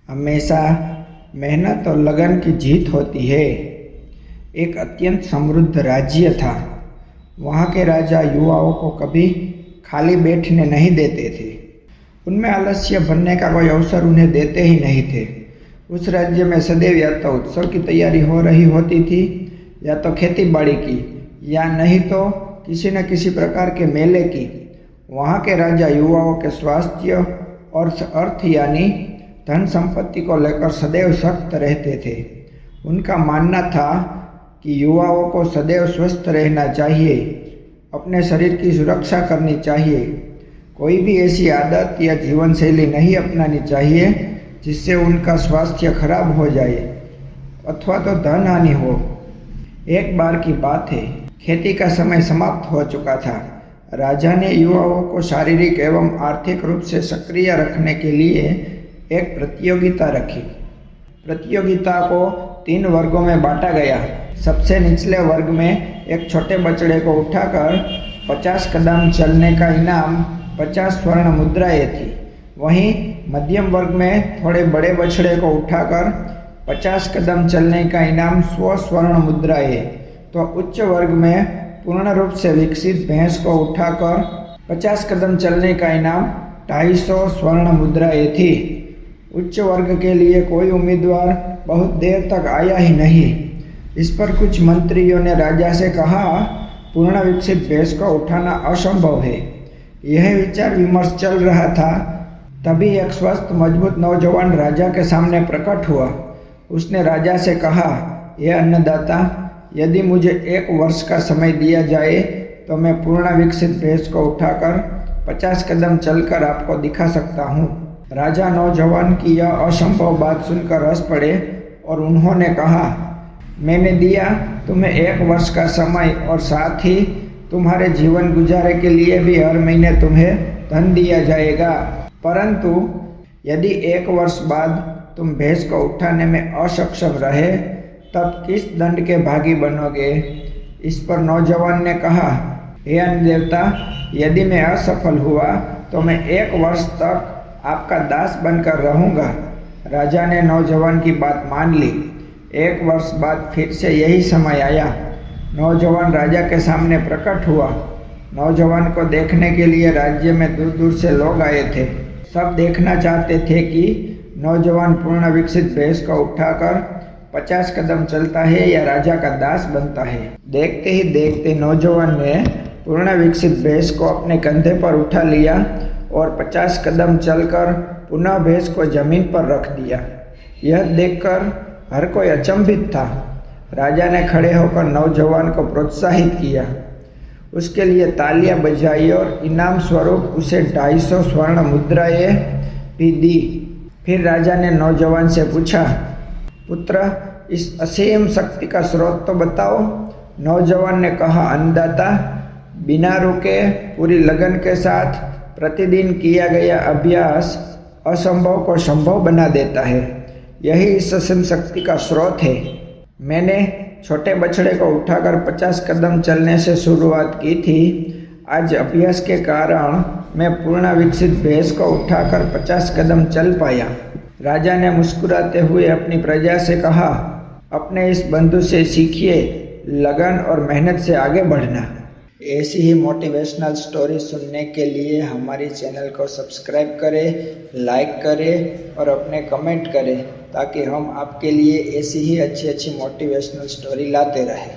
हमेशा मेहनत और लगन की जीत होती है। एक अत्यंत समृद्ध राज्य था। वहाँ के राजा युवाओं को कभी खाली बैठने नहीं देते थे। उनमें आलस्य बनने का कोई अवसर उन्हें देते ही नहीं थे। उस राज्य में सदैव या तो उत्सव की तैयारी हो रही होती थी, या तो खेती बाड़ी की, या नहीं तो किसी न किसी प्रकार के मेले की। वहाँ के राजा युवाओं के स्वास्थ्य और अर्थ यानी धन संपत्ति को लेकर सदैव सख्त रहते थे। उनका मानना था कि युवाओं को सदैव स्वस्थ रहना चाहिए, अपने शरीर की सुरक्षा करनी चाहिए। कोई भी ऐसी आदत या जीवन शैली नहीं अपनानी चाहिए जिससे उनका स्वास्थ्य खराब हो जाए अथवा तो धन हानि हो। एक बार की बात है, खेती का समय समाप्त हो चुका था। राजा ने युवाओं को शारीरिक एवं आर्थिक रूप से सक्रिय रखने के लिए एक प्रतियोगिता रखी। प्रतियोगिता को 3 वर्गों में बांटा गया। सबसे निचले वर्ग में एक छोटे बछड़े को उठाकर 50 कदम चलने का इनाम 50 स्वर्ण मुद्राएं थी। वहीं मध्यम वर्ग में थोड़े बड़े बछड़े को उठाकर 50 कदम चलने का इनाम 100 स्वर्ण मुद्राएं, तो उच्च वर्ग में पूर्ण रूप से विकसित भैंस को उठाकर 50 कदम चलने का इनाम 250 स्वर्ण मुद्राएं थी। उच्च वर्ग के लिए कोई उम्मीदवार बहुत देर तक आया ही नहीं। इस पर कुछ मंत्रियों ने राजा से कहा, पूर्ण विकसित भैंस को उठाना असंभव है। यह विचार विमर्श चल रहा था, तभी एक स्वस्थ मजबूत नौजवान राजा के सामने प्रकट हुआ। उसने राजा से कहा, यह अन्नदाता, यदि मुझे 1 वर्ष का समय दिया जाए तो मैं पूर्ण विकसित भैंस को उठाकर 50 कदम चलकर आपको दिखा सकता हूँ। राजा नौजवान की यह असंभव बात सुनकर हंस पड़े और उन्होंने कहा, मैंने दिया तुम्हें 1 वर्ष का समय और साथ ही तुम्हारे जीवन गुजारे के लिए भी हर महीने तुम्हें धन दिया जाएगा, परंतु यदि 1 वर्ष बाद तुम भैंस को उठाने में असक्षम रहे तब किस दंड के भागी बनोगे। इस पर नौजवान ने कहा, हे अन्न देवता, यदि मैं असफल हुआ तो मैं 1 वर्ष तक आपका दास बनकर रहूँगा। राजा ने नौजवान की बात मान ली। 1 वर्ष बाद फिर से यही समय आया। नौजवान राजा के सामने प्रकट हुआ। नौजवान को देखने के लिए राज्य में दूर दूर से लोग आए थे। सब देखना चाहते थे कि नौजवान पूर्ण विकसित भैंस को उठाकर 50 कदम चलता है या राजा का दास बनता है। देखते ही देखते नौजवान ने पूर्ण विकसित भैंस को अपने कंधे पर उठा लिया और 50 कदम चलकर पुनः भैंस को जमीन पर रख दिया। यह देखकर हर कोई अचंभित था। राजा ने खड़े होकर नौजवान को प्रोत्साहित किया, उसके लिए तालियां बजाई और इनाम स्वरूप उसे 250 स्वर्ण मुद्राएं भी दी। फिर राजा ने नौजवान से पूछा, पुत्र, इस असीम शक्ति का स्रोत तो बताओ। नौजवान ने कहा, अन्नदाता, बिना रुके पूरी लगन के साथ प्रतिदिन किया गया अभ्यास असंभव को संभव बना देता है। यही इस असीम शक्ति का स्रोत है। मैंने छोटे बछड़े को उठाकर 50 कदम चलने से शुरुआत की थी। आज अभ्यास के कारण मैं पूर्ण विकसित भैंस को उठाकर 50 कदम चल पाया। राजा ने मुस्कुराते हुए अपनी प्रजा से कहा, अपने इस बंधु से सीखिए, लगन और मेहनत से आगे बढ़ना। ऐसी ही मोटिवेशनल स्टोरी सुनने के लिए हमारी चैनल को सब्सक्राइब करें, लाइक करें और अपने कमेंट करें, ताकि हम आपके लिए ऐसी ही अच्छी मोटिवेशनल स्टोरी लाते रहें।